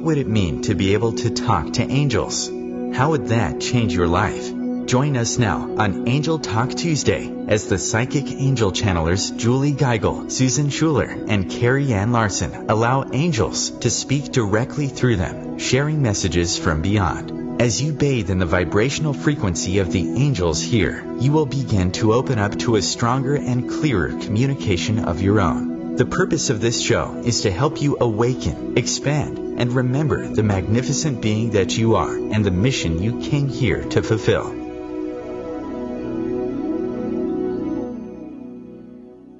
What would it mean to be able to talk to angels? How would that change your life? Join us now on Angel Talk Tuesday as the psychic angel channelers Julie Geigel, Susan Schuler, and Carrie Ann Larson allow angels to speak directly through them, sharing messages from beyond. As you bathe in the vibrational frequency of the angels here, you will begin to open up to a stronger and clearer communication of your own. The purpose of this show is to help you awaken, expand, and remember the magnificent being that you are and the mission you came here to fulfill.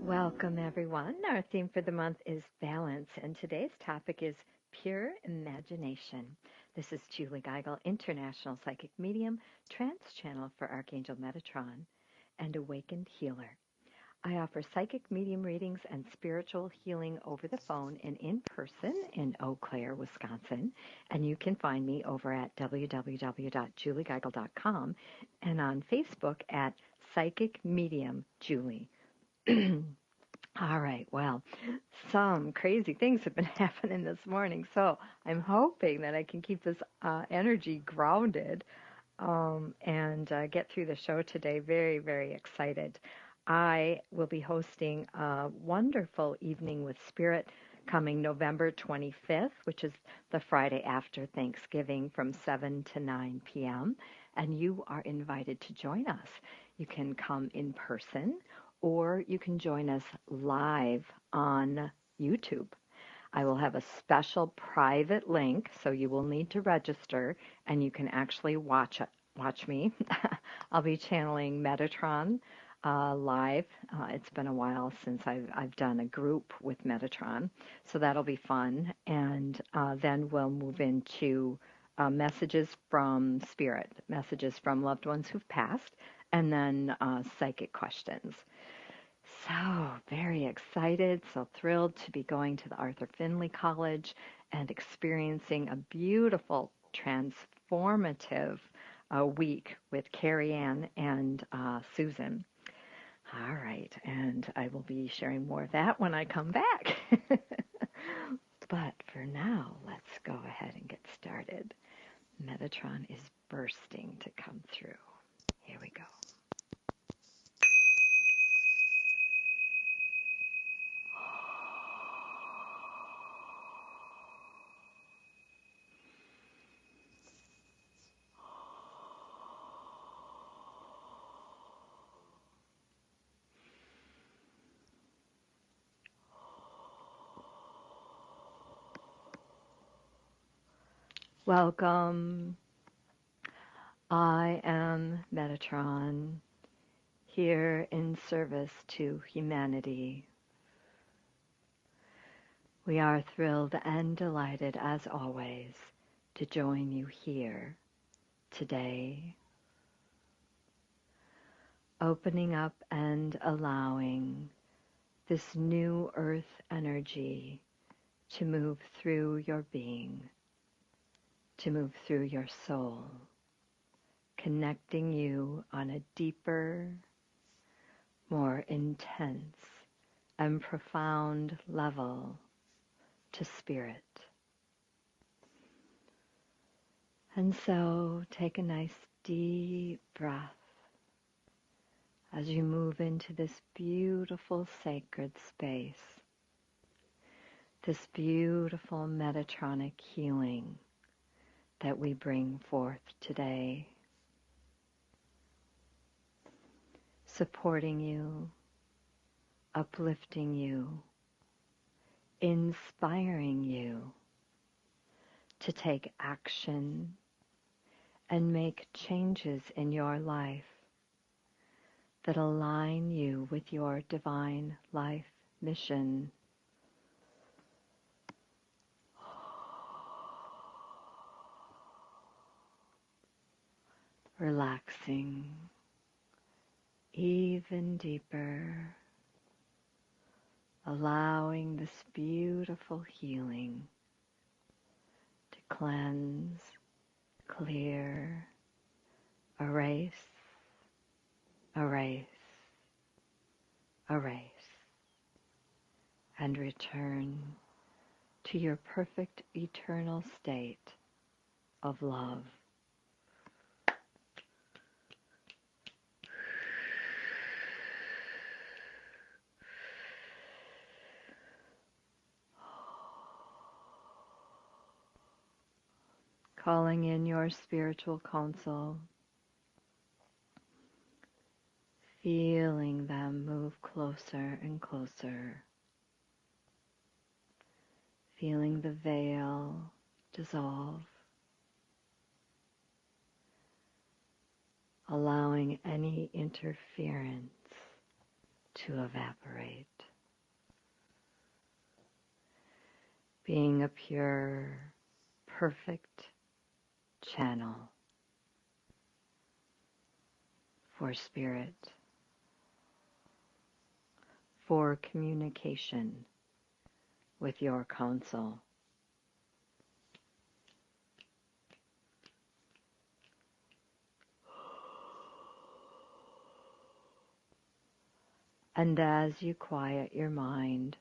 Welcome, everyone. Our theme for the month is balance, and today's topic is pure imagination. This is Julie Geigel, international psychic medium, trance channel for Archangel Metatron, and awakened healer. I offer psychic medium readings and spiritual healing over the phone and in person in Eau Claire, Wisconsin. And you can find me over at www.juliegeigel.com and on Facebook at Psychic Medium Julie. All right, well, some crazy things have been happening this morning, so I'm hoping that I can keep this energy grounded and get through the show today. Very, very excited. I will be hosting a wonderful evening with Spirit coming November 25th, which is the Friday after Thanksgiving from 7 to 9 p.m., and you are invited to join us. You can come in person, or you can join us live on YouTube. I will have a special private link, so you will need to register, and you can actually watch me. I'll be channeling Metatron live. It's been a while since I've done a group with Metatron, so that'll be fun. And then we'll move into messages from Spirit, messages from loved ones who've passed, and then psychic questions. So very excited, so thrilled to be going to the Arthur Findlay College and experiencing a beautiful, transformative week with Carrie Ann and Susan. All right, and I will be sharing more of that when I come back. But for now, let's go ahead and get started. Metatron is bursting to come through. Here we go. Welcome. I am Metatron, here in service to humanity. We are thrilled and delighted, as always, to join you here today, opening up and allowing this new earth energy to move through your being, to move through your soul, connecting you on a deeper, more intense and profound level to spirit. And so take a nice deep breath as you move into this beautiful sacred space, this beautiful Metatronic healing that we bring forth today, supporting you, uplifting you, inspiring you to take action and make changes in your life that align you with your divine life mission. Relaxing even deeper, allowing this beautiful healing to cleanse, clear, erase, erase, erase, and return to your perfect eternal state of love. Calling in your spiritual council, feeling them move closer and closer, feeling the veil dissolve, allowing any interference to evaporate, being a pure, perfect channel for spirit, for communication with your counsel. And as you quiet your mind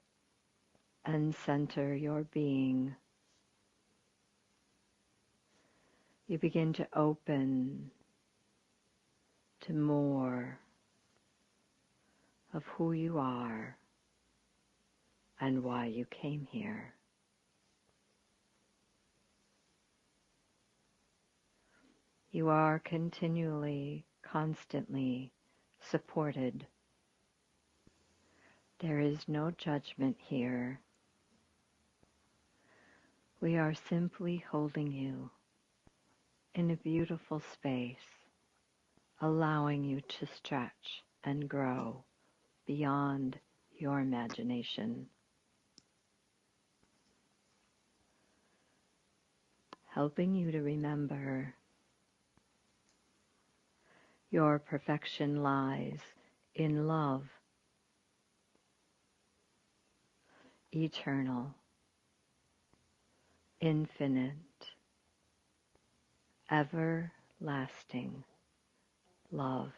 and center your being, you begin to open to more of who you are and why you came here. You are continually, constantly supported. There is no judgment here. We are simply holding you in a beautiful space, allowing you to stretch and grow beyond your imagination. Helping you to remember your perfection lies in love, eternal, infinite, everlasting love.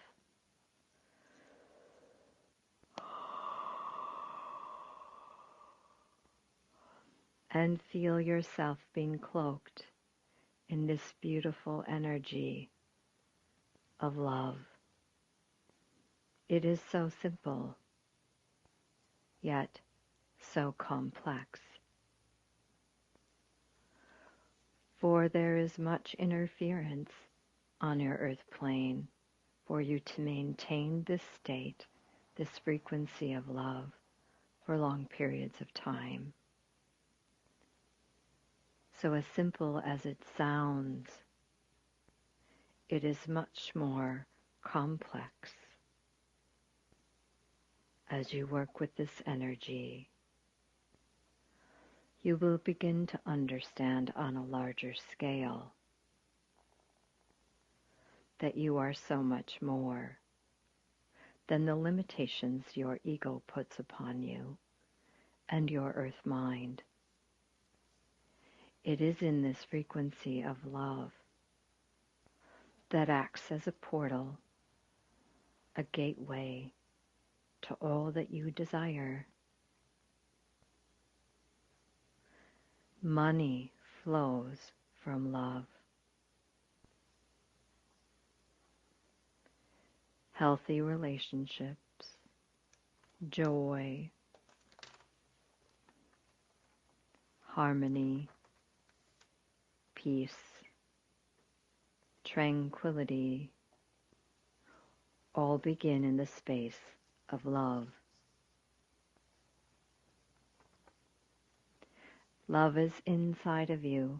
And feel yourself being cloaked in this beautiful energy of love. It is so simple, yet so complex. For there is much interference on your earth plane for you to maintain this state, this frequency of love for long periods of time. So as simple as it sounds, it is much more complex as you work with this energy. You will begin to understand on a larger scale that you are so much more than the limitations your ego puts upon you and your earth mind. It is in this frequency of love that acts as a portal, a gateway to all that you desire. Money flows from love. Healthy relationships, joy, harmony, peace, tranquility, all begin in the space of love. Love is inside of you.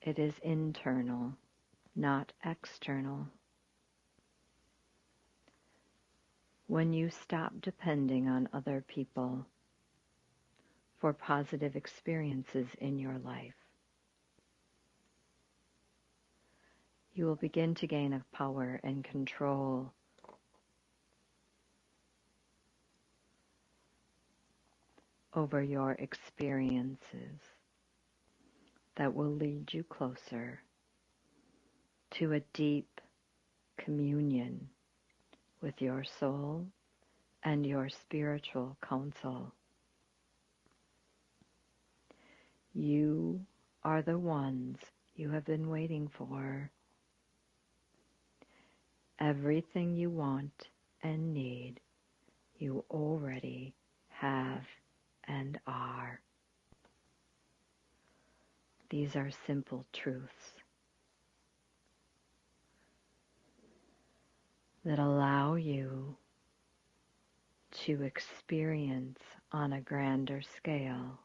It is internal, not external. When you stop depending on other people for positive experiences in your life, you will begin to gain a power and control over your experiences that will lead you closer to a deep communion with your soul and your spiritual counsel. You are the ones you have been waiting for. Everything you want and need, you already have and are. These are simple truths that allow you to experience on a grander scale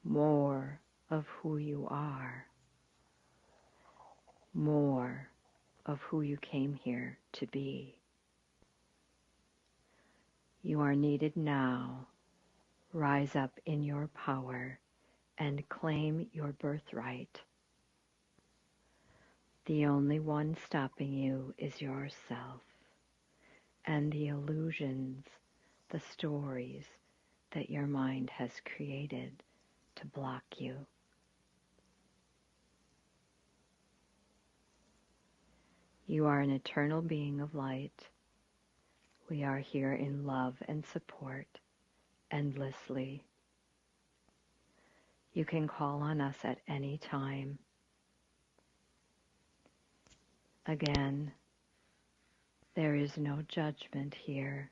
more of who you are, more of who you came here to be. You are needed now. Rise up in your power and claim your birthright. The only one stopping you is yourself and the illusions, the stories that your mind has created to block you. You are an eternal being of light. We are here in love and support endlessly. You can call on us at any time. Again, there is no judgment here.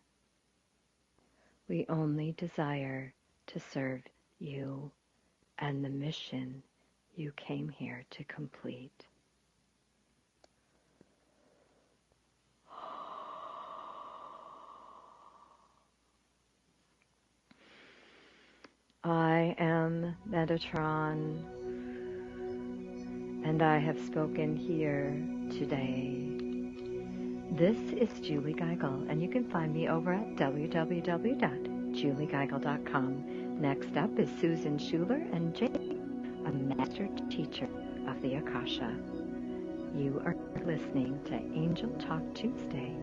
We only desire to serve you and the mission you came here to complete. I am Metatron, and I have spoken here today. This is Julie Geigel, and you can find me over at www.juliegeigel.com. Next up is Susan Schuler and Jake, a master teacher of the Akasha. You are listening to Angel Talk Tuesday,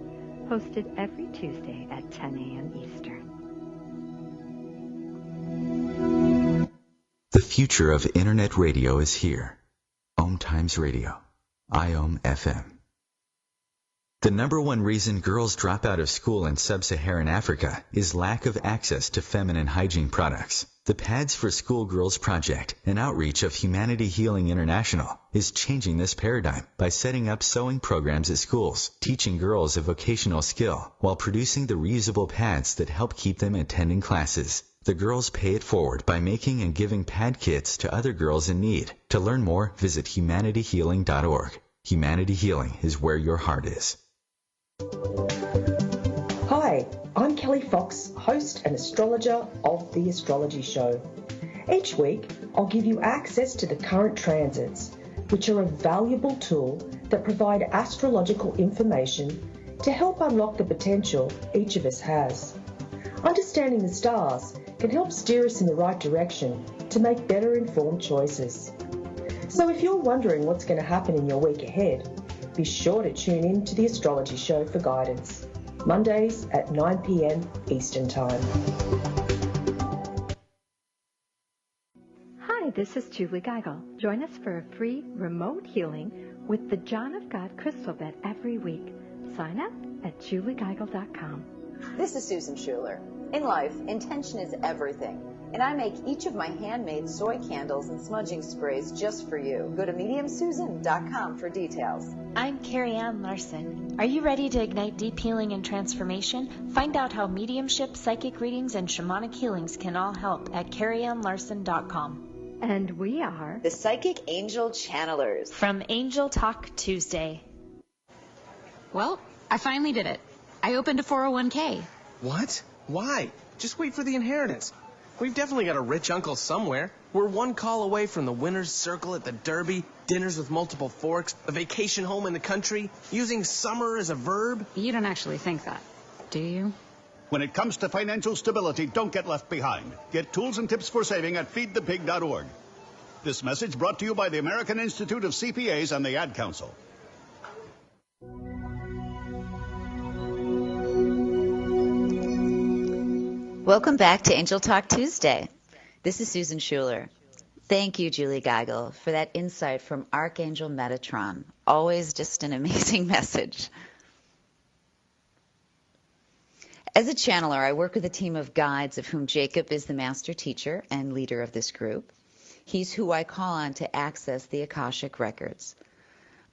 hosted every Tuesday at 10 a.m. Eastern. The future of Internet radio is here. OMTimes Radio. IOM FM. The number one reason girls drop out of school in sub-Saharan Africa is lack of access to feminine hygiene products. The Pads for Schoolgirls Project, an outreach of Humanity Healing International, is changing this paradigm by setting up sewing programs at schools, teaching girls a vocational skill, while producing the reusable pads that help keep them attending classes. The girls pay it forward by making and giving pad kits to other girls in need. To learn more, visit humanityhealing.org. Humanity Healing is where your heart is. Hi, I'm Kelly Fox, host and astrologer of The Astrology Show. Each week, I'll give you access to the current transits, which are a valuable tool that provide astrological information to help unlock the potential each of us has. Understanding the stars can help steer us in the right direction to make better informed choices. So if you're wondering what's going to happen in your week ahead, be sure to tune in to The Astrology Show for guidance, Mondays at 9 p.m. Eastern Time. Hi, this is Julie Geigel. Join us for a free remote healing with the John of God crystal bed every week. Sign up at juliegeigel.com. This is Susan Schuler. In life, intention is everything. And I make each of my handmade soy candles and smudging sprays just for you. Go to mediumsusan.com for details. I'm Carrie Ann Larson. Are you ready to ignite deep healing and transformation? Find out how mediumship, psychic readings, and shamanic healings can all help at carrieannlarson.com. And we are The Psychic Angel Channelers from Angel Talk Tuesday. Well, I finally did it. I opened a 401k. What? Why? Just wait for the inheritance. We've definitely got a rich uncle somewhere. We're one call away from the winner's circle at the Derby, dinners with multiple forks, a vacation home in the country, using summer as a verb. You don't actually think that, do you? When it comes to financial stability, don't get left behind. Get tools and tips for saving at feedthepig.org. This message brought to you by the American Institute of CPAs and the Ad Council. Welcome back to Angel Talk Tuesday. This is Susan Schuler. Thank you, Julie Geigel, for that insight from Archangel Metatron. Always just an amazing message. As a channeler, I work with a team of guides of whom Jacob is the master teacher and leader of this group. He's who I call on to access the Akashic records.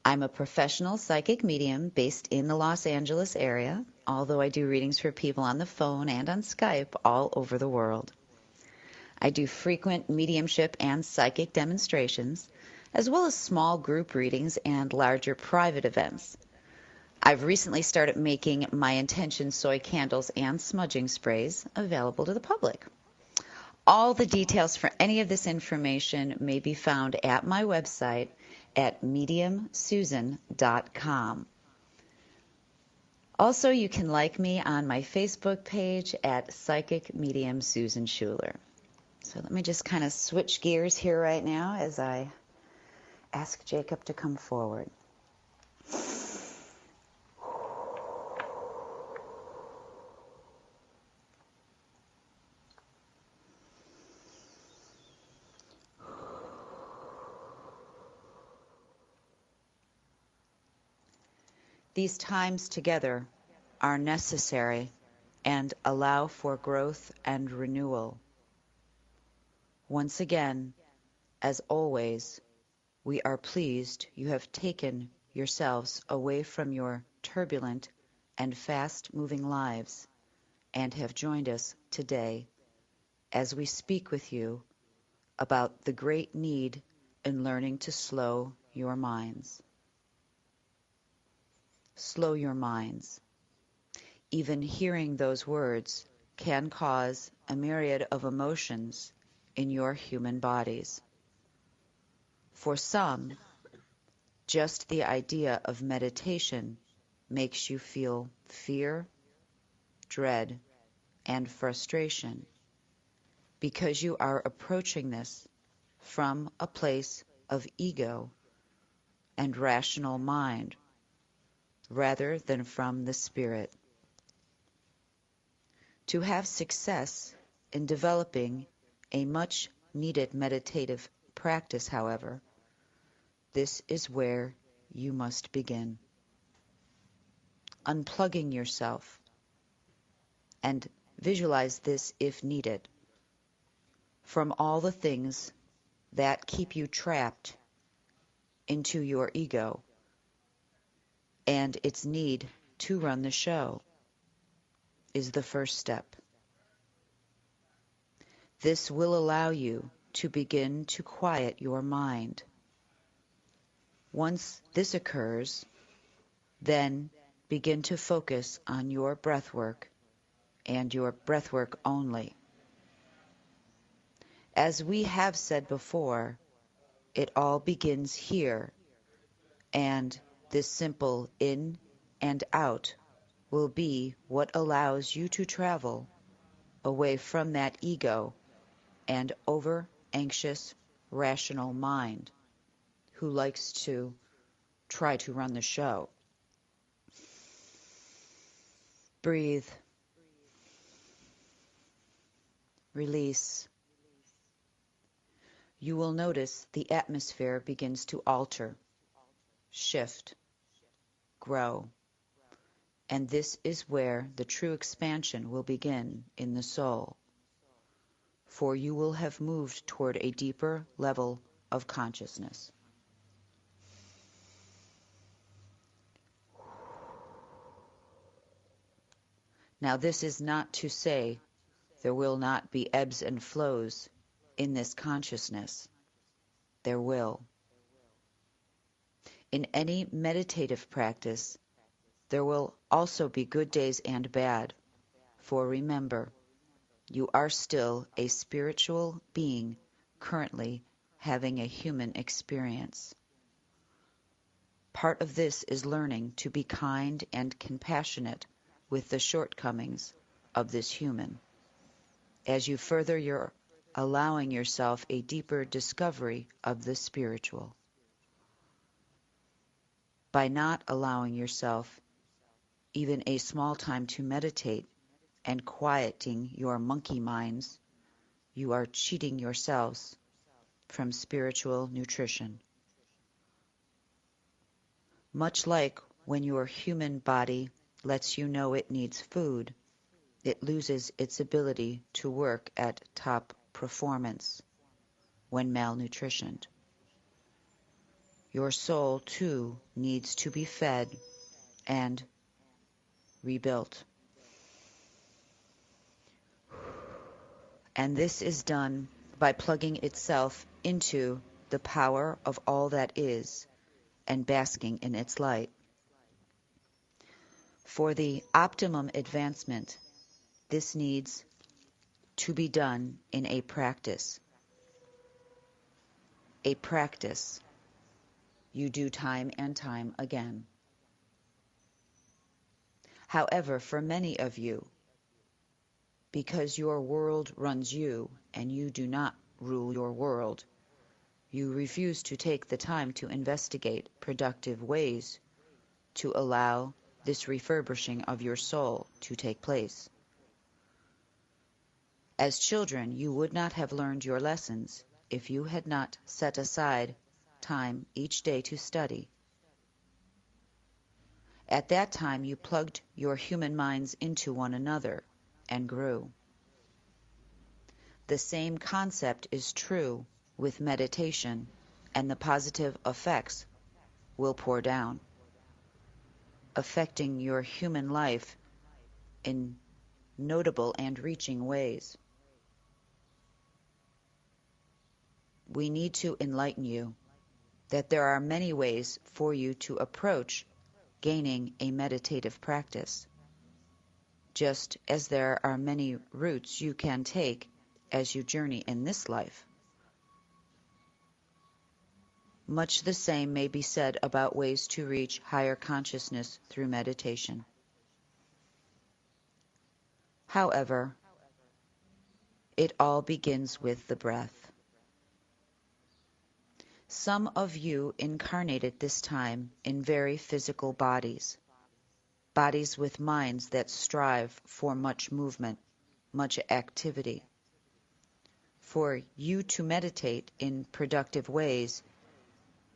I'm a professional psychic medium based in the Los Angeles area, although I do readings for people on the phone and on Skype all over the world. I do frequent mediumship and psychic demonstrations, as well as small group readings and larger private events. I've recently started making my intention soy candles and smudging sprays available to the public. All the details for any of this information may be found at my website at mediumsusan.com. Also, you can like me on my Facebook page at Psychic Medium Susan Schuler. So let me just kind of switch gears here right now as I ask Jacob to come forward. These times together are necessary and allow for growth and renewal. Once again, as always, we are pleased you have taken yourselves away from your turbulent and fast-moving lives and have joined us today as we speak with you about the great need in learning to slow your minds. Slow your minds. Even hearing those words can cause a myriad of emotions in your human bodies. For some, just the idea of meditation makes you feel fear, dread, and frustration because you are approaching this from a place of ego and rational mind rather than from the spirit. To have success in developing a much needed meditative practice, however, this is where you must begin. Unplugging yourself, and visualize this if needed, from all the things that keep you trapped into your ego and its need to run the show is the first step. This will allow you to begin to quiet your mind. Once this occurs, then begin to focus on your breath work and your breath work only. As we have said before, it all begins here, and this simple in and out will be what allows you to travel away from that ego and over-anxious, rational mind who likes to try to run the show. Breathe. Release. You will notice the atmosphere begins to alter, shift, grow, and this is where the true expansion will begin in the soul, for you will have moved toward a deeper level of consciousness. Now, this is not to say there will not be ebbs and flows in this consciousness. There will. In any meditative practice, there will also be good days and bad, for remember, you are still a spiritual being currently having a human experience. Part of this is learning to be kind and compassionate with the shortcomings of this human. As you further your allowing yourself a deeper discovery of the spiritual. By not allowing yourself even a small time to meditate and quieting your monkey minds, you are cheating yourselves from spiritual nutrition. Much like when your human body lets you know it needs food, it loses its ability to work at top performance when malnutritioned. Your soul, too, needs to be fed and rebuilt. And this is done by plugging itself into the power of all that is and basking in its light. For the optimum advancement, this needs to be done in a practice. A practice you do time and time again. However, for many of you, because your world runs you and you do not rule your world, you refuse to take the time to investigate productive ways to allow this refurbishing of your soul to take place. As children, you would not have learned your lessons if you had not set aside time each day to study. At that time, you plugged your human minds into one another and grew. The same concept is true with meditation, and the positive effects will pour down, affecting your human life in notable and reaching ways. We need to enlighten you that there are many ways for you to approach gaining a meditative practice, just as there are many routes you can take as you journey in this life. Much the same may be said about ways to reach higher consciousness through meditation. However, it all begins with the breath. Some of you incarnated this time in very physical bodies, bodies with minds that strive for much movement, much activity. For you to meditate in productive ways,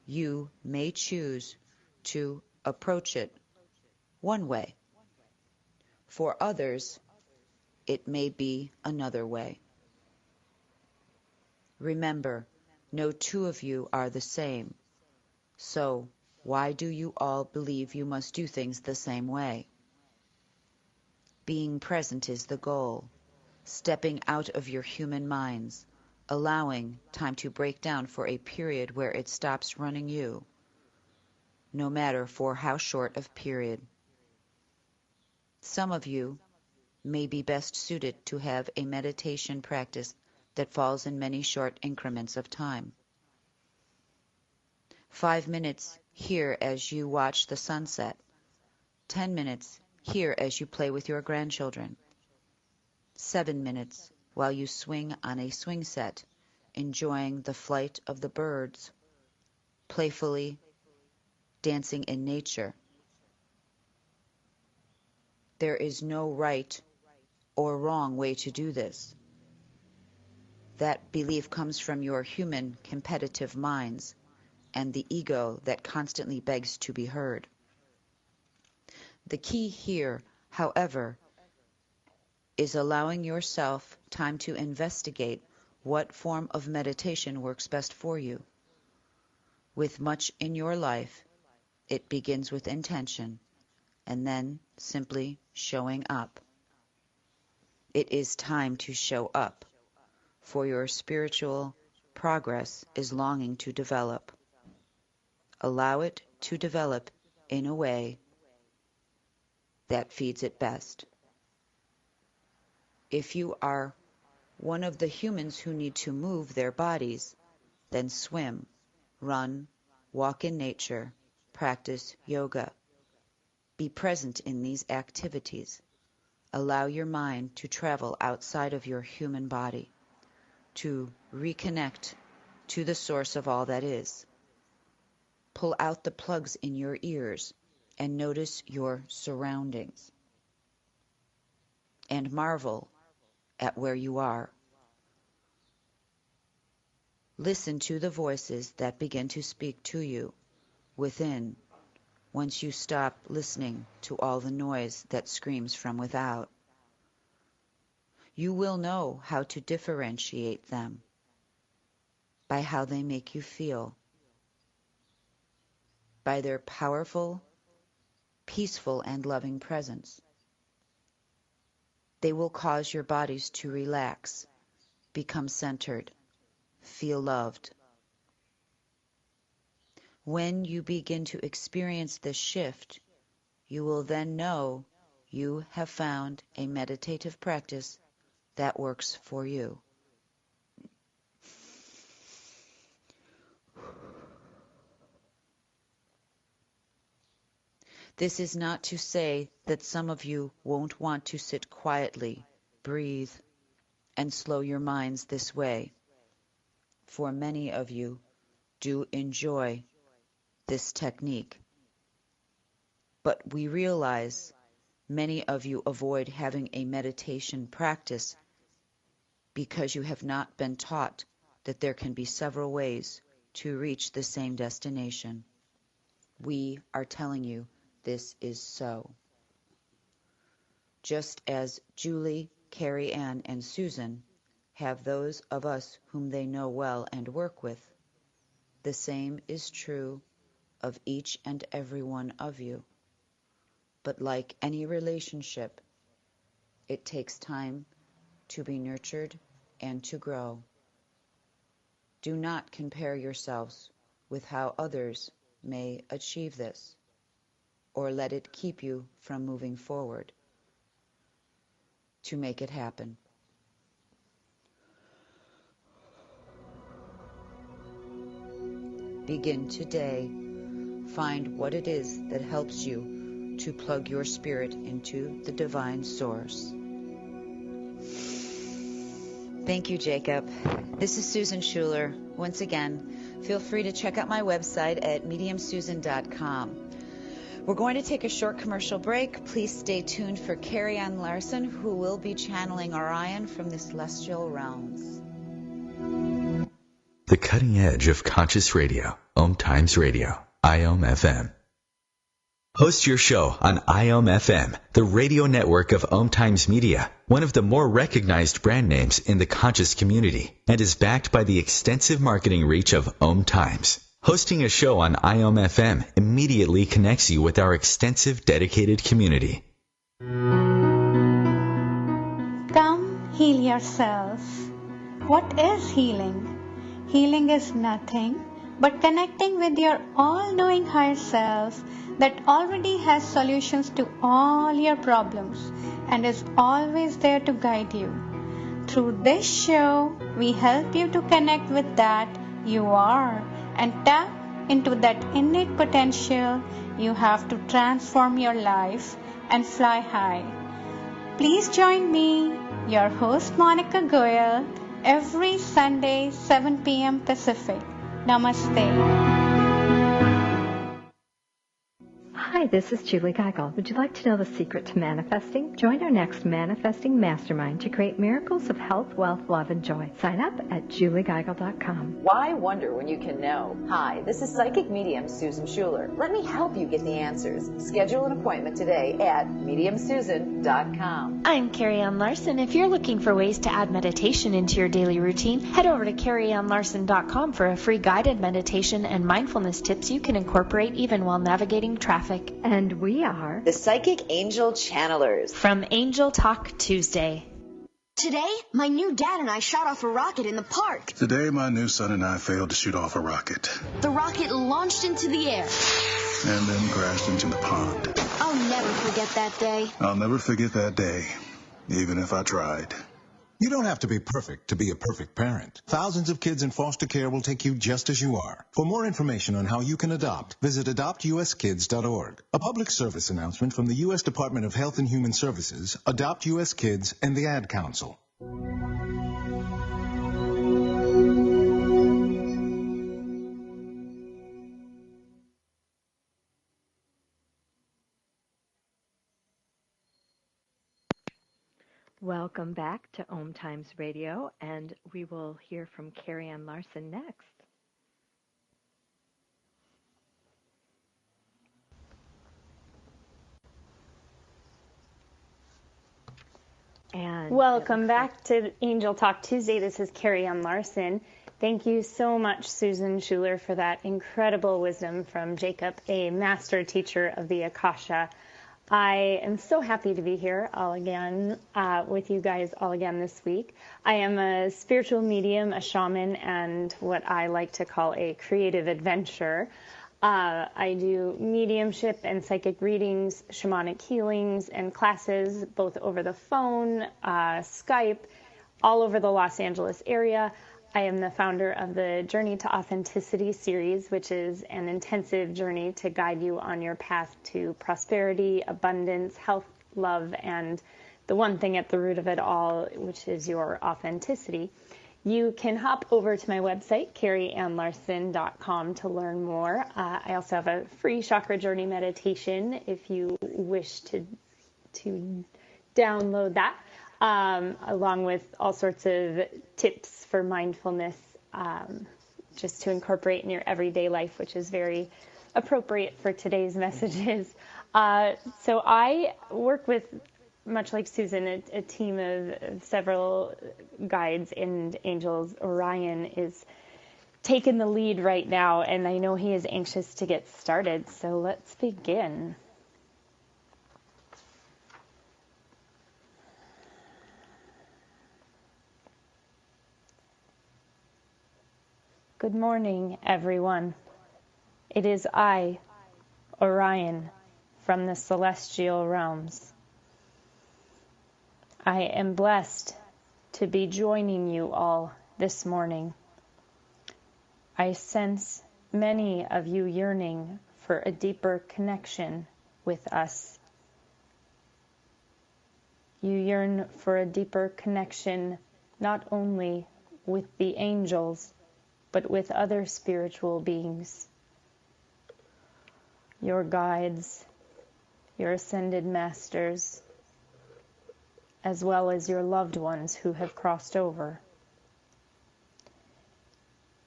you may choose to approach it one way. For others, it may be another way. Remember, no two of you are the same. So why do you all believe you must do things the same way? Being present is the goal. Stepping out of your human minds, allowing time to break down for a period where it stops running you, no matter for how short of period. Some of you may be best suited to have a meditation practice that falls in many short increments of time. 5 minutes here as you watch the sunset. 10 minutes here as you play with your grandchildren. 7 minutes while you swing on a swing set, enjoying the flight of the birds, playfully dancing in nature. There is no right or wrong way to do this. That belief comes from your human competitive minds and the ego that constantly begs to be heard. The key here, however, is allowing yourself time to investigate what form of meditation works best for you. With much in your life, it begins with intention and then simply showing up. It is time to show up, for your spiritual progress is longing to develop. Allow it to develop in a way that feeds it best. If you are one of the humans who need to move their bodies, then swim, run, walk in nature, practice yoga. Be present in these activities. Allow your mind to travel outside of your human body, to reconnect to the source of all that is. Pull out the plugs in your ears and notice your surroundings. And marvel at where you are. Listen to the voices that begin to speak to you within once you stop listening to all the noise that screams from without. You will know how to differentiate them by how they make you feel, by their powerful, peaceful, and loving presence. They will cause your bodies to relax, become centered, feel loved. When you begin to experience this shift, you will then know you have found a meditative practice that works for you. This is not to say that some of you won't want to sit quietly, breathe, and slow your minds this way, for many of you do enjoy this technique. But we realize many of you avoid having a meditation practice because you have not been taught that there can be several ways to reach the same destination. We are telling you this is so. Just as Julie, Carrie Ann, and Susan have those of us whom they know well and work with, the same is true of each and every one of you. But like any relationship, it takes time to be nurtured and to grow. Do not compare yourselves with how others may achieve this, or let it keep you from moving forward to make it happen. Begin today. Find what it is that helps you to plug your spirit into the divine source. Thank you, Jacob. This is Susan Schuler. Once again, feel free to check out my website at mediumsusan.com. We're going to take a short commercial break. Please stay tuned for Carrie Ann Larson, who will be channeling Orion from the celestial realms. The cutting edge of conscious radio, OMTimes Radio, IOM FM. Host your show on IOM FM, the radio network of OMTimes Media, one of the more recognized brand names in the conscious community, and is backed by the extensive marketing reach of OMTimes. Hosting a show on IOM FM immediately connects you with our extensive dedicated community. Come heal yourself. What is healing? Healing is nothing but connecting with your all-knowing higher self that already has solutions to all your problems and is always there to guide you. Through this show, we help you to connect with that you are and tap into that innate potential you have to transform your life and fly high. Please join me, your host Monica Goyal, every Sunday, 7 p.m. Pacific. Namaste. Hi, this is Julie Geigel. Would you like to know the secret to manifesting? Join our next Manifesting Mastermind to create miracles of health, wealth, love, and joy. Sign up at juliegeigel.com. Why wonder when you can know? Hi, this is psychic medium Susan Schuler. Let me help you get the answers. Schedule an appointment today at mediumsusan.com. I'm Carrie Ann Larson. If you're looking for ways to add meditation into your daily routine, head over to carrieannlarson.com for a free guided meditation and mindfulness tips you can incorporate even while navigating traffic. And we are the Psychic Angel Channelers from Angel Talk Tuesday. Today, my new dad and I shot off a rocket in the park. Today, my new son and I failed to shoot off a rocket. The rocket launched into the air and then crashed into the pond. I'll never forget that day. I'll never forget that day, even if I tried. You don't have to be perfect to be a perfect parent. Thousands of kids in foster care will take you just as you are. For more information on how you can adopt, visit adoptuskids.org. A public service announcement from the U.S. Department of Health and Human Services, Adopt U.S. Kids, and the Ad Council. Welcome back to OMTimes Radio, and we will hear from Carrie Ann Larson next. And welcome back to Angel Talk Tuesday. This is Carrie Ann Larson. Thank you so much, Susan Schuler, for that incredible wisdom from Jacob, a master teacher of the Akasha. I am so happy to be here with you guys all again this week. I am a spiritual medium, a shaman, and what I like to call a creative adventurer. I do mediumship and psychic readings, shamanic healings, and classes both over the phone, Skype, all over the Los Angeles area. I am the founder of the Journey to Authenticity series, which is an intensive journey to guide you on your path to prosperity, abundance, health, love, and the one thing at the root of it all, which is your authenticity. You can hop over to my website, carrieannlarson.com, to learn more. I also have a free chakra journey meditation if you wish to download that. Along with all sorts of tips for mindfulness, just to incorporate in your everyday life, which is very appropriate for today's messages. So I work with, much like Susan, a team of several guides and angels. Orion is taking the lead right now, and I know he is anxious to get started. So let's begin. Good morning, everyone. It is I, Orion, from the celestial realms. I am blessed to be joining you all this morning. I sense many of you yearning for a deeper connection with us. You yearn for a deeper connection not only with the angels, but with other spiritual beings, your guides, your ascended masters, as well as your loved ones who have crossed over.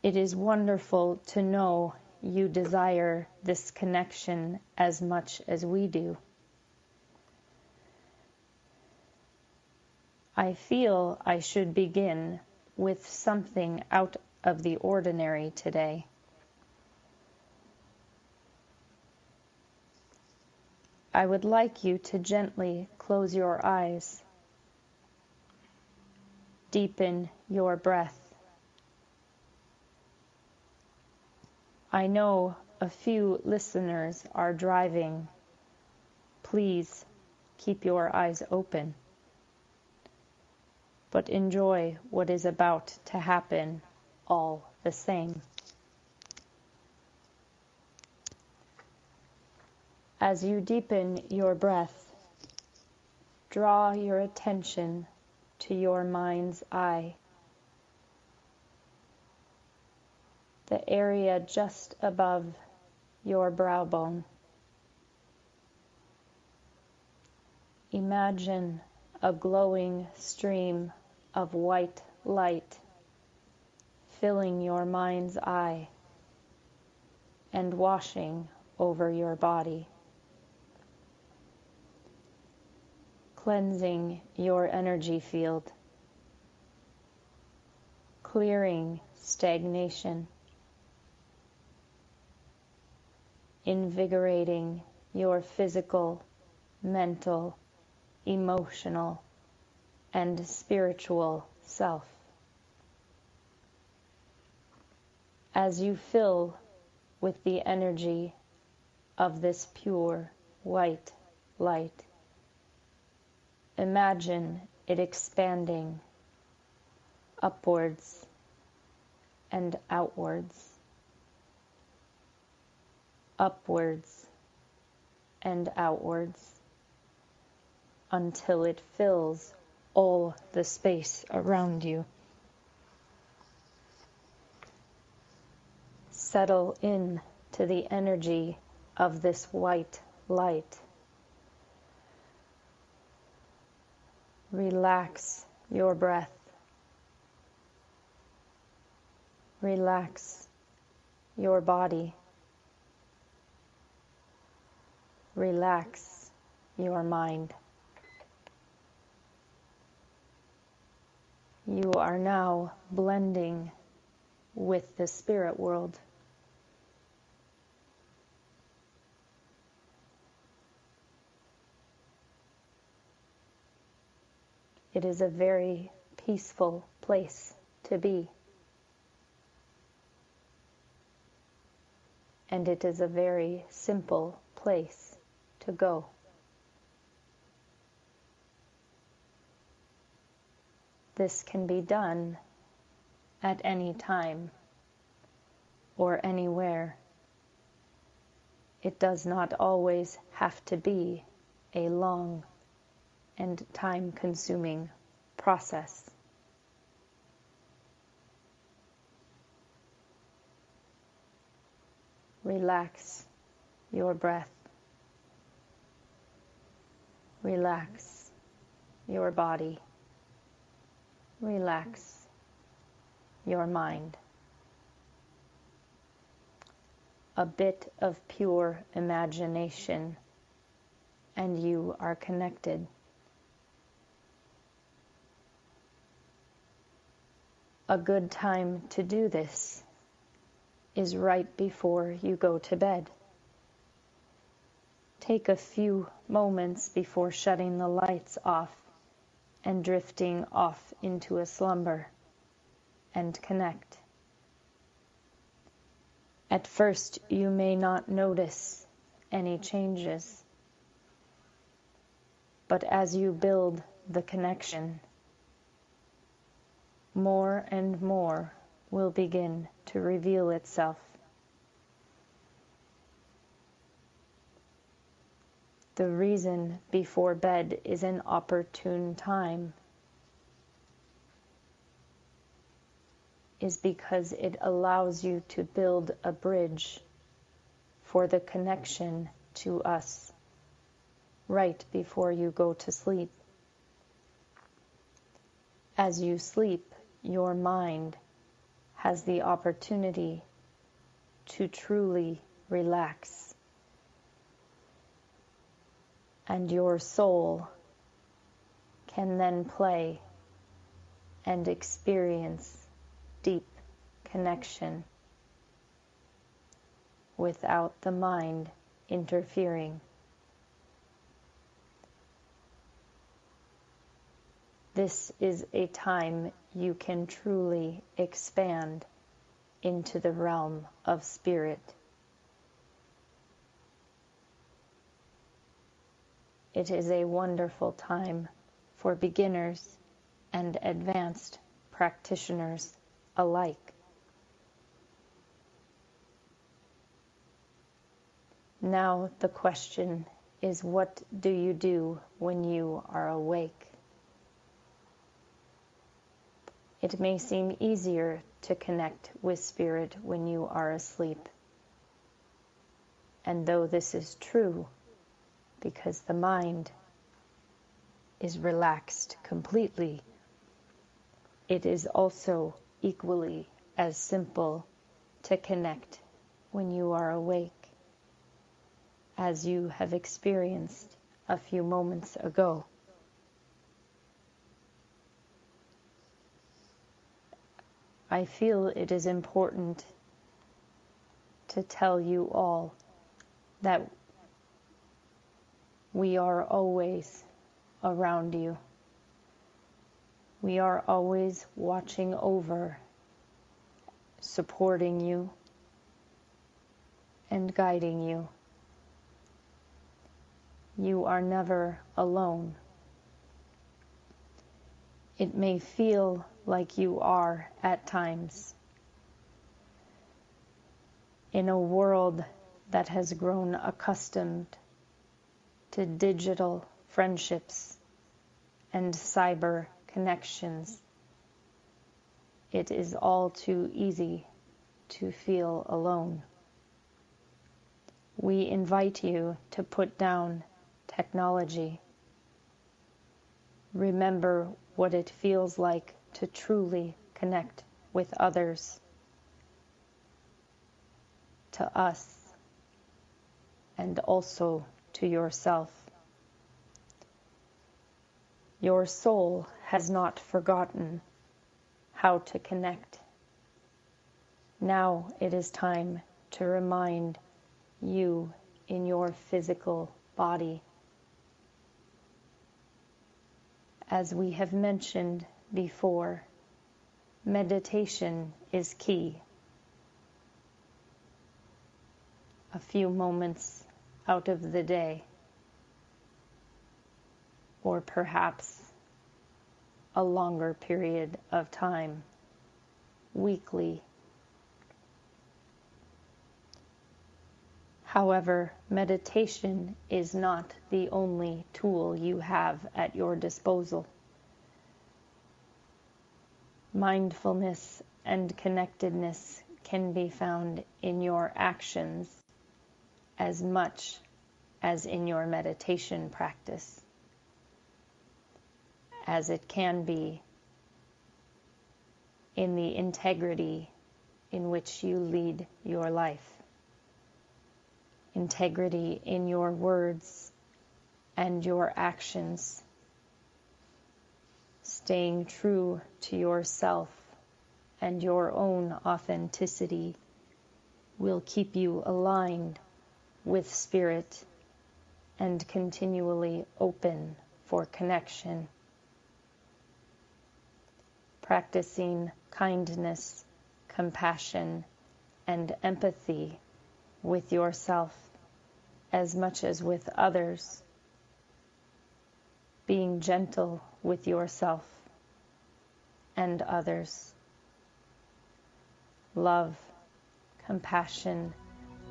It is wonderful to know you desire this connection as much as we do. I feel I should begin with something out of the ordinary today. I would like you to gently close your eyes. Deepen your breath. I know a few listeners are driving. Please keep your eyes open, but enjoy what is about to happen all the same. As you deepen your breath, draw your attention to your mind's eye, the area just above your brow bone. Imagine a glowing stream of white light filling your mind's eye and washing over your body, cleansing your energy field, clearing stagnation, invigorating your physical, mental, emotional, and spiritual self. As you fill with the energy of this pure white light, imagine it expanding upwards and outwards, upwards and outwards, until it fills all the space around you. Settle in to the energy of this white light. Relax your breath. Relax your body. Relax your mind. You are now blending with the spirit world. It is a very peaceful place to be. And it is a very simple place to go. This can be done at any time or anywhere. It does not always have to be a long and time-consuming process. Relax your breath. Relax your body. Relax your mind. A bit of pure imagination, and you are connected. A good time to do this is right before you go to bed. Take a few moments before shutting the lights off and drifting off into a slumber, and connect. At first, you may not notice any changes, but as you build the connection, more and more will begin to reveal itself. The reason before bed is an opportune time is because it allows you to build a bridge for the connection to us right before you go to sleep. As you sleep, your mind has the opportunity to truly relax, and your soul can then play and experience deep connection without the mind interfering. This is a time you can truly expand into the realm of spirit. It is a wonderful time for beginners and advanced practitioners alike. Now the question is, what do you do when you are awake? It may seem easier to connect with spirit when you are asleep. And though this is true, because the mind is relaxed completely, it is also equally as simple to connect when you are awake, as you have experienced a few moments ago. I feel it is important to tell you all that we are always around you. We are always watching over, supporting you, and guiding you. You are never alone. It may feel like you are at times. In a world that has grown accustomed to digital friendships and cyber connections, it is all too easy to feel alone. We invite you to put down technology. Remember what it feels like to truly connect with others, to us, and also to yourself. Your soul has not forgotten how to connect. Now it is time to remind you in your physical body. As we have mentioned before, meditation is key. A few moments out of the day, or perhaps a longer period of time, weekly. However, meditation is not the only tool you have at your disposal. Mindfulness and connectedness can be found in your actions as much as in your meditation practice, as it can be in the integrity in which you lead your life. Integrity in your words and your actions. Staying true to yourself and your own authenticity will keep you aligned with spirit and continually open for connection. Practicing kindness, compassion, and empathy with yourself as much as with others. Being gentle with yourself and others. Love, compassion,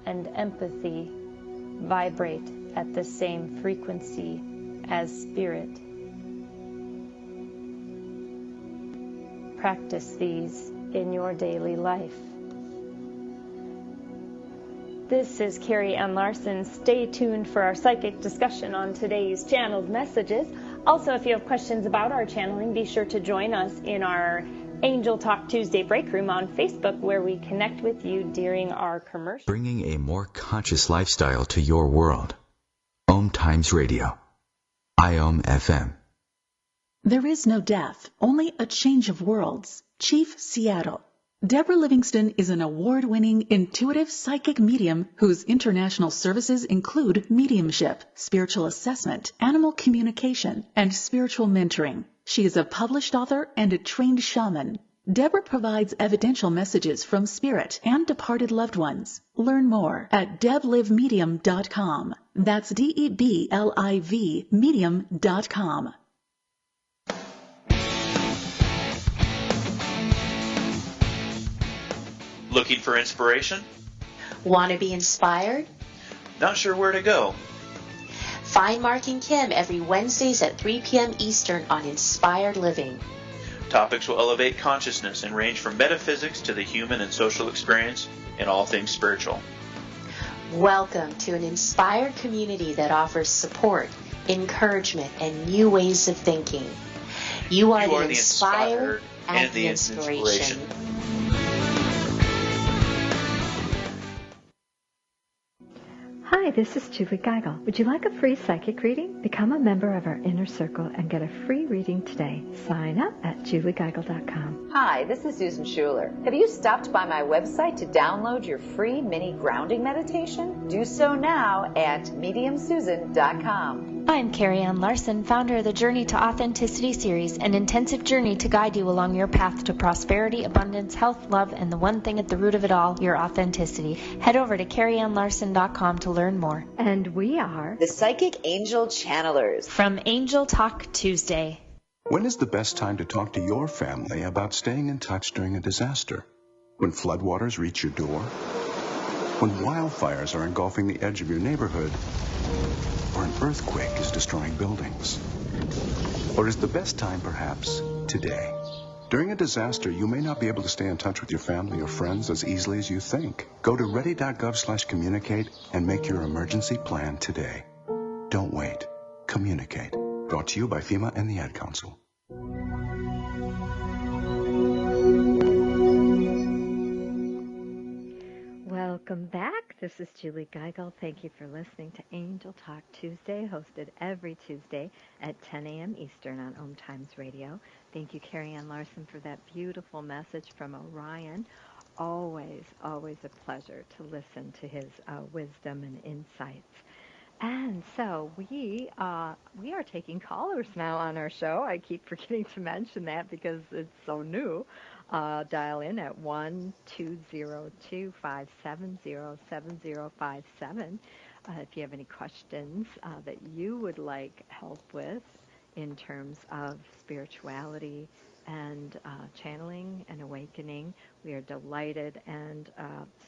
and empathy vibrate at the same frequency as spirit. Practice these in your daily life. This is Carrie Ann Larson. Stay tuned for our psychic discussion on today's channeled messages. Also, if you have questions about our channeling, be sure to join us in our Angel Talk Tuesday break room on Facebook, where we connect with you during our commercial. Bringing a more conscious lifestyle to your world. OMTimes Radio. IOM FM. There is no death, only a change of worlds. Chief Seattle. Deborah Livingston is an award-winning intuitive psychic medium whose international services include mediumship, spiritual assessment, animal communication, and spiritual mentoring. She is a published author and a trained shaman. Deborah provides evidential messages from spirit and departed loved ones. Learn more at deblivemedium.com. That's DEBLIV medium.com. Looking for inspiration? Want to be inspired? Not sure where to go? Find Mark and Kim every Wednesdays at 3 p.m. Eastern on Inspired Living. Topics will elevate consciousness and range from metaphysics to the human and social experience and all things spiritual. Welcome to an inspired community that offers support, encouragement, and new ways of thinking. You are the inspired and the inspiration. Hi, this is Julie Geigel. Would you like a free psychic reading? Become a member of our inner circle and get a free reading today. Sign up at juliegeigel.com. Hi, this is Susan Schuler. Have you stopped by my website to download your free mini grounding meditation? Do so now at mediumsusan.com. I'm Carrie Ann Larson, founder of the Journey to Authenticity series, an intensive journey to guide you along your path to prosperity, abundance, health, love, and the one thing at the root of it all, your authenticity. Head over to carrieannlarson.com to learn more. And we are the Psychic Angel Channelers from Angel Talk Tuesday. When is the best time to talk to your family about staying in touch during a disaster? When floodwaters reach your door? When wildfires are engulfing the edge of your neighborhood? Or an earthquake is destroying buildings? Or is the best time perhaps today? During a disaster, you may not be able to stay in touch with your family or friends as easily as you think. Go to ready.gov/communicate and make your emergency plan today. Don't wait. Communicate. Brought to you by FEMA and the Ad Council. Welcome back. This is Julie Geigel. Thank you for listening to Angel Talk Tuesday, hosted every Tuesday at 10 a.m. Eastern on OMTimes Radio. Thank you, Carrie Ann Larson, for that beautiful message from Orion. Always, always a pleasure to listen to his wisdom and insights. And so we are taking callers now on our show. I keep forgetting to mention that because it's so new. Dial in at 1-202-570-7057 if you have any questions that you would like help with in terms of spirituality and channeling and awakening. We are delighted and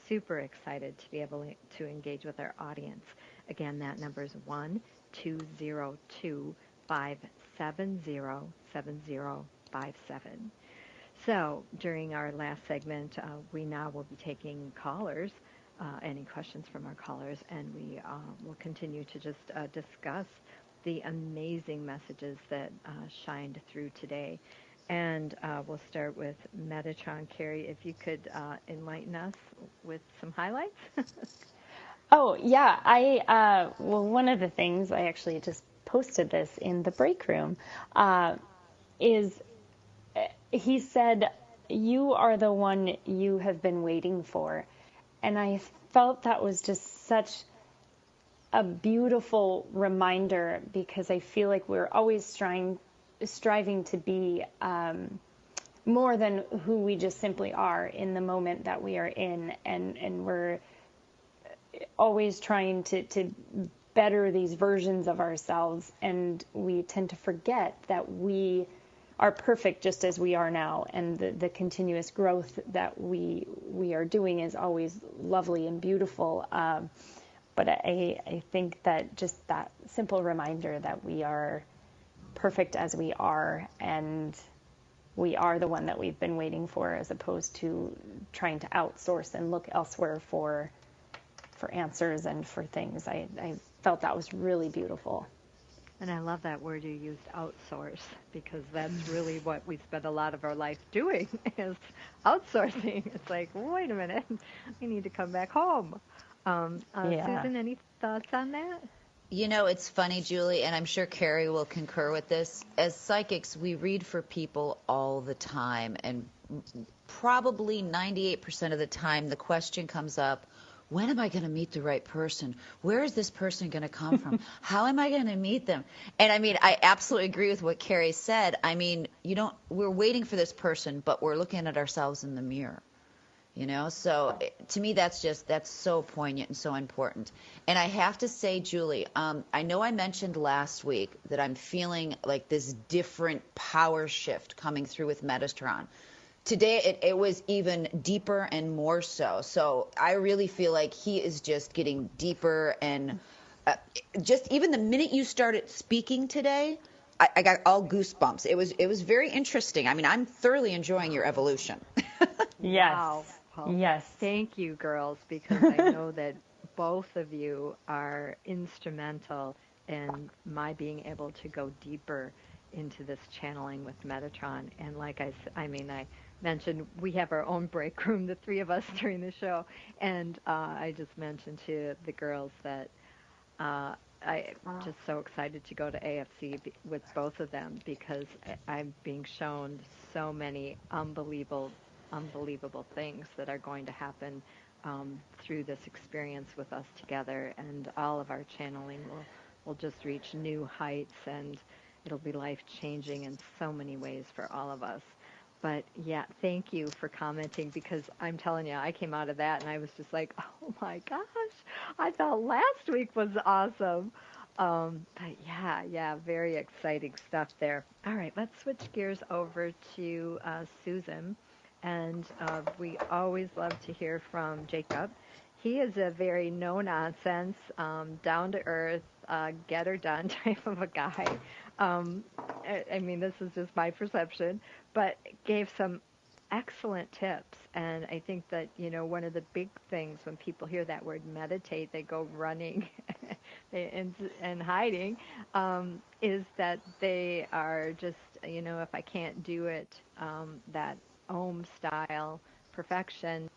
super excited to be able to engage with our audience. Again, that number is 1-202-570-7057. So during our last segment, we now will be taking callers, any questions from our callers, and we will continue to just discuss the amazing messages that shined through today. And we'll start with Metatron. Carrie, if you could enlighten us with some highlights. Oh, yeah. Well, one of the things, I actually just posted this in the break room, is he said, "You are the one you have been waiting for." And I felt that was just such a beautiful reminder, because I feel like we're always striving to be more than who we just simply are in the moment that we are in. And we're always trying to better these versions of ourselves, and we tend to forget that we are perfect just as we are now, and the continuous growth that we are doing is always lovely and beautiful. But I think that just that simple reminder that we are perfect as we are, and we are the one that we've been waiting for, as opposed to trying to outsource and look elsewhere for answers and for things. I felt that was really beautiful. And I love that word you used, outsource, because that's really what we spend a lot of our life doing, is outsourcing. It's like, wait a minute, I need to come back home. Susan, any thoughts on that? You know, it's funny, Julie, and I'm sure Carrie will concur with this. As psychics, we read for people all the time, and probably 98% of the time the question comes up, when am I going to meet the right person? Where is this person going to come from? How am I going to meet them? And I mean, I absolutely agree with what Carrie said. I mean, we're waiting for this person, but we're looking at ourselves in the mirror. So to me, that's so poignant and so important. And I have to say, Julie, I know I mentioned last week that I'm feeling like this different power shift coming through with Metatron. Today, it was even deeper and more so. So I really feel like he is just getting deeper, and just even the minute you started speaking today, I got all goosebumps. It was very interesting. I mean, I'm thoroughly enjoying your evolution. Yes. Wow. Well, yes. Thank you, girls, because I know that both of you are instrumental in my being able to go deeper into this channeling with Metatron. And like I mentioned, we have our own break room, the three of us, during the show. And I just mentioned to the girls that I'm just so excited to go to AFC with both of them, because I'm being shown so many unbelievable things that are going to happen through this experience with us together, and all of our channeling will just reach new heights, and it'll be life-changing in so many ways for all of us. But yeah, thank you for commenting, because I'm telling you, I came out of that and I was just like, oh my gosh, I thought last week was awesome. But yeah, very exciting stuff there. All right, let's switch gears over to Susan. And we always love to hear from Jacob. He is a very no-nonsense, down-to-earth, get-her-done type of a guy. I mean, this is just my perception, but gave some excellent tips. And I think that, one of the big things when people hear that word meditate, they go running and hiding, is that they are just, if I can't do it, that Om style perfection,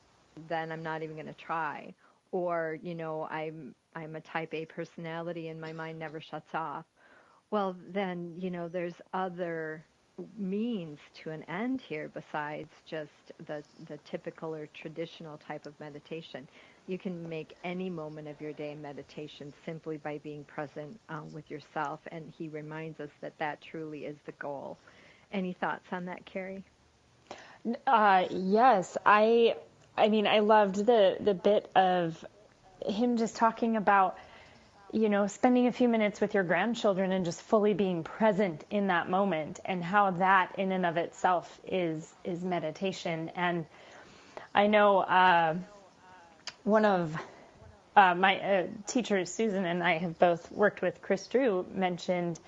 then I'm not even going to try. Or, I'm a type A personality and my mind never shuts off. Well, then, there's other means to an end here besides just the typical or traditional type of meditation. You can make any moment of your day meditation simply by being present with yourself, and he reminds us that that truly is the goal. Any thoughts on that, Carrie? Yes, I mean, I loved the bit of him just talking about, spending a few minutes with your grandchildren and just fully being present in that moment, and how that in and of itself is meditation. And I know one of my teachers, Susan, and I have both worked with Chris Drew, mentioned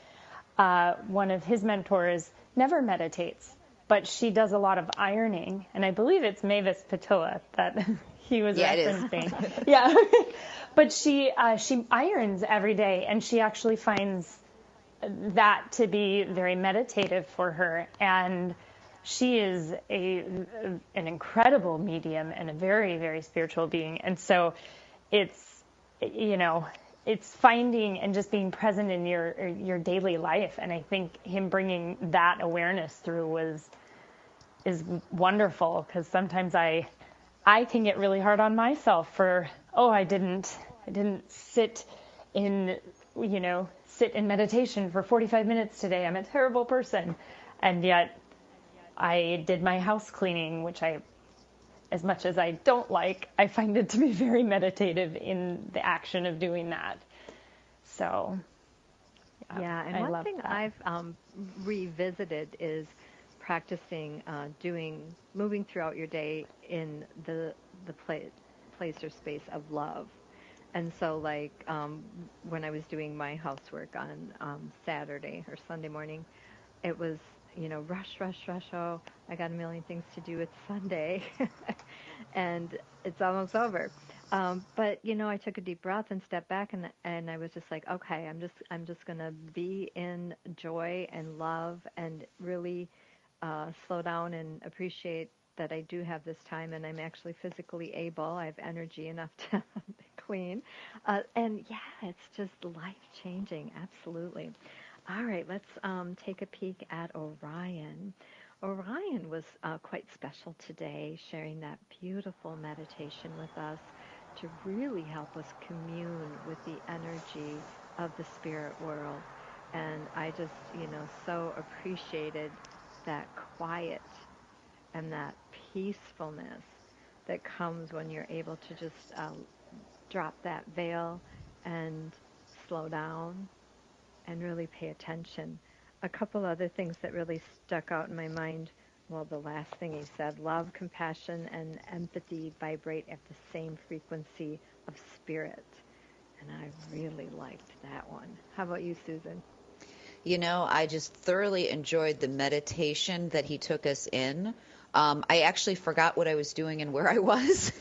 one of his mentors never meditates, but she does a lot of ironing, and I believe it's Mavis Patilla that he was referencing. Yeah, but she irons every day, and she actually finds that to be very meditative for her. And she is an incredible medium and a very, very spiritual being. And so it's finding and just being present in your daily life. And I think him bringing that awareness through is wonderful, because sometimes I can get really hard on myself for, I didn't sit in meditation for 45 minutes today. I'm a terrible person. And yet I did my house cleaning, which as much as I don't like, I find it to be very meditative in the action of doing that. So, yeah, and one thing I've revisited is practicing moving throughout your day in the place or space of love. And so, like, when I was doing my housework on Saturday or Sunday morning, it was, rush, rush, rush. Oh, I got a million things to do. It's Sunday, and it's almost over. But I took a deep breath and stepped back, and I was just like, okay, I'm just gonna be in joy and love, and really slow down and appreciate that I do have this time, and I'm actually physically able. I have energy enough to clean, and yeah, it's just life changing. Absolutely. All right, let's take a peek at Orion. Orion was quite special today, sharing that beautiful meditation with us to really help us commune with the energy of the spirit world. And I just, so appreciated that quiet and that peacefulness that comes when you're able to just drop that veil and slow down and really pay attention. A couple other things that really stuck out in my mind. Well, the last thing he said, love, compassion, and empathy vibrate at the same frequency of spirit. And I really liked that one. How about you, Susan? I just thoroughly enjoyed the meditation that he took us in. I actually forgot what I was doing and where I was.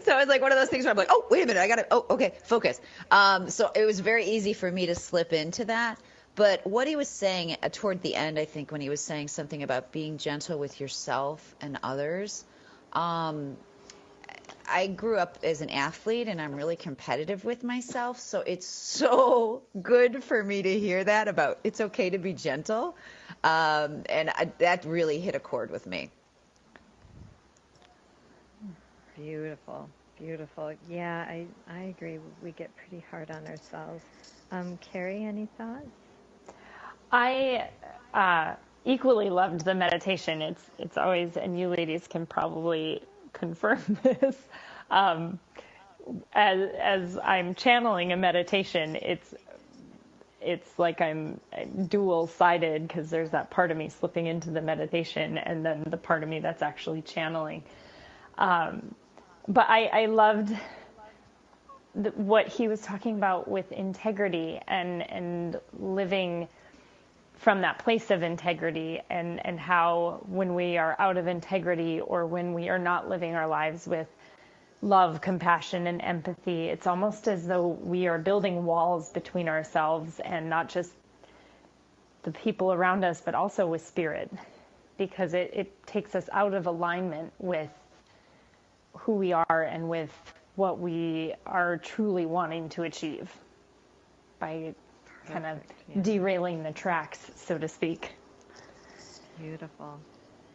So it was like one of those things where I'm like, oh, wait a minute, okay, focus. So it was very easy for me to slip into that. But what he was saying toward the end, I think, when he was saying something about being gentle with yourself and others, I grew up as an athlete, and I'm really competitive with myself. So it's so good for me to hear that about it's okay to be gentle. That really hit a chord with me. Beautiful, beautiful. Yeah, I agree. We get pretty hard on ourselves. Carrie, any thoughts? I equally loved the meditation. It's always, and you ladies can probably confirm this. As I'm channeling a meditation, it's like I'm dual-sided, because there's that part of me slipping into the meditation, and then the part of me that's actually channeling. But I loved what he was talking about with integrity and living from that place of integrity, and how when we are out of integrity, or when we are not living our lives with love, compassion, and empathy, it's almost as though we are building walls between ourselves and not just the people around us, but also with spirit, because it takes us out of alignment with who we are and with what we are truly wanting to achieve by kind of derailing the tracks, so to speak. Beautiful.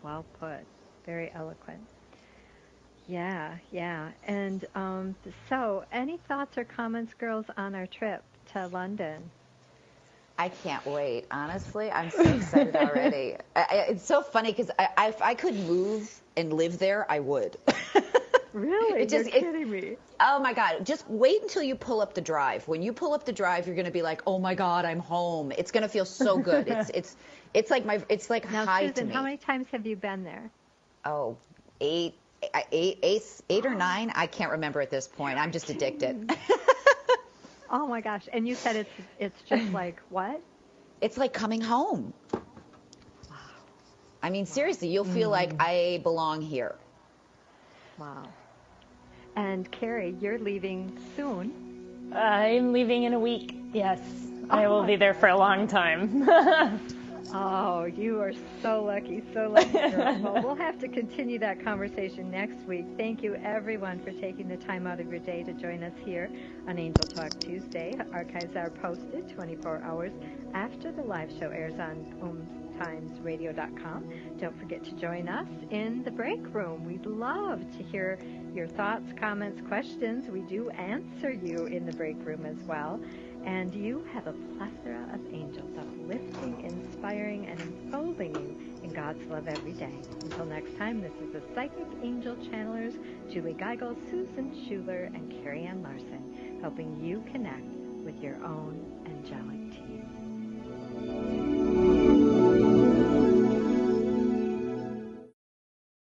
Well put. Very eloquent. Yeah, yeah. And so, any thoughts or comments, girls, on our trip to London? I can't wait. Honestly, I'm so excited already. It's so funny because if I could move and live there, I would. Really? You're kidding me. Oh my God. Just wait until you pull up the drive. When you pull up the drive, you're going to be like, oh my God, I'm home. It's going to feel so good. It's like now, high Susan, to me. How many times have you been there? Oh, eight or nine. I can't remember at this point. I'm just addicted. Oh my gosh. And you said it's just like what? It's like coming home. Wow. I mean, seriously, you'll feel like I belong here. Wow. And Carrie, you're leaving soon. I'm leaving in a week. Yes. I will be there for a long time. Oh, you are so lucky, so lucky, girl. Well, we'll have to continue that conversation next week. Thank you, everyone, for taking the time out of your day to join us here on Angel Talk Tuesday. Archives are posted 24 hours after the live show airs on OMTimesRadio.com. Don't forget to join us in the break room. We'd love to hear your thoughts, comments, questions. We do answer you in the break room as well. And you have a plethora of angels uplifting, inspiring, and enfolding you in God's love every day. Until next time, this is the Psychic Angel Channelers, Julie Geigel, Susan Schuler, and Carrie Ann Larson, helping you connect with your own angelic team.